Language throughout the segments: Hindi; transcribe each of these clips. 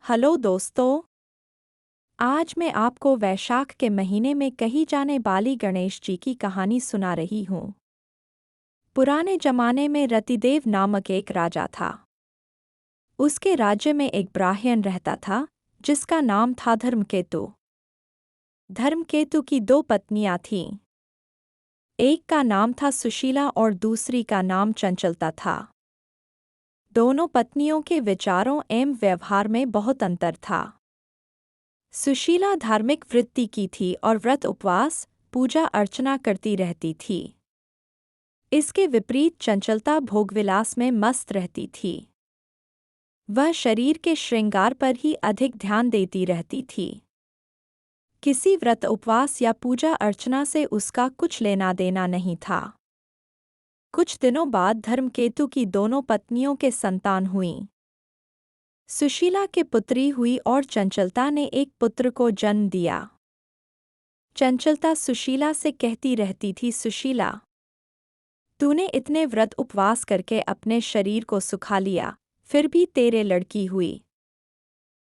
हेलो दोस्तों। आज मैं आपको वैशाख के महीने में कही जाने वाली गणेश जी की कहानी सुना रही हूँ। पुराने जमाने में रतिदेव नामक एक राजा था। उसके राज्य में एक ब्राह्मण रहता था जिसका नाम था धर्मकेतु। धर्मकेतु की दो पत्नियां थीं। एक का नाम था सुशीला और दूसरी का नाम चंचलता था। दोनों पत्नियों के विचारों एवं व्यवहार में बहुत अंतर था। सुशीला धार्मिक वृत्ति की थी और व्रत उपवास पूजा अर्चना करती रहती थी। इसके विपरीत चंचलता भोगविलास में मस्त रहती थी। वह शरीर के श्रृंगार पर ही अधिक ध्यान देती रहती थी। किसी व्रत उपवास या पूजा अर्चना से उसका कुछ लेना देना नहीं था। कुछ दिनों बाद धर्मकेतु की दोनों पत्नियों के संतान हुईं। सुशीला के पुत्री हुई और चंचलता ने एक पुत्र को जन्म दिया। चंचलता सुशीला से कहती रहती थी, सुशीला, तूने इतने व्रत उपवास करके अपने शरीर को सुखा लिया, फिर भी तेरे लड़की हुई।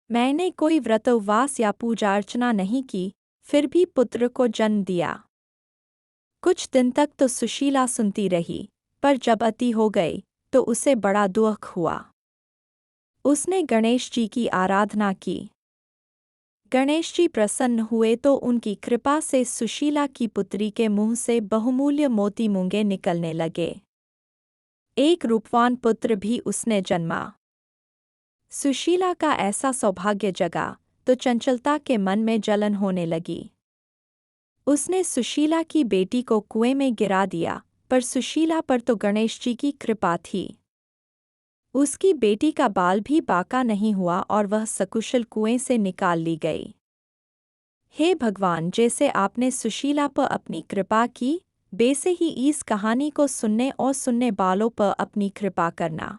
मैंने कोई व्रत उपवास या पूजा अर्चना नहीं की, फिर भी पुत्र को जन्म दिया। कुछ दिन तक तो सुशीला सुनती रही, पर जब अति हो गई तो उसे बड़ा दुख हुआ। उसने गणेश जी की आराधना की। गणेश जी प्रसन्न हुए तो उनकी कृपा से सुशीला की पुत्री के मुंह से बहुमूल्य मोती मूंगे निकलने लगे। एक रूपवान पुत्र भी उसने जन्मा। सुशीला का ऐसा सौभाग्य जगा तो चंचलता के मन में जलन होने लगी। उसने सुशीला की बेटी को कुएं में गिरा दिया, पर सुशीला पर तो गणेश जी की कृपा थी। उसकी बेटी का बाल भी बाका नहीं हुआ और वह सकुशल कुएं से निकाल ली गई। हे भगवान, जैसे आपने सुशीला पर अपनी कृपा की, वैसे ही इस कहानी को सुनने और सुनने वालों पर अपनी कृपा करना।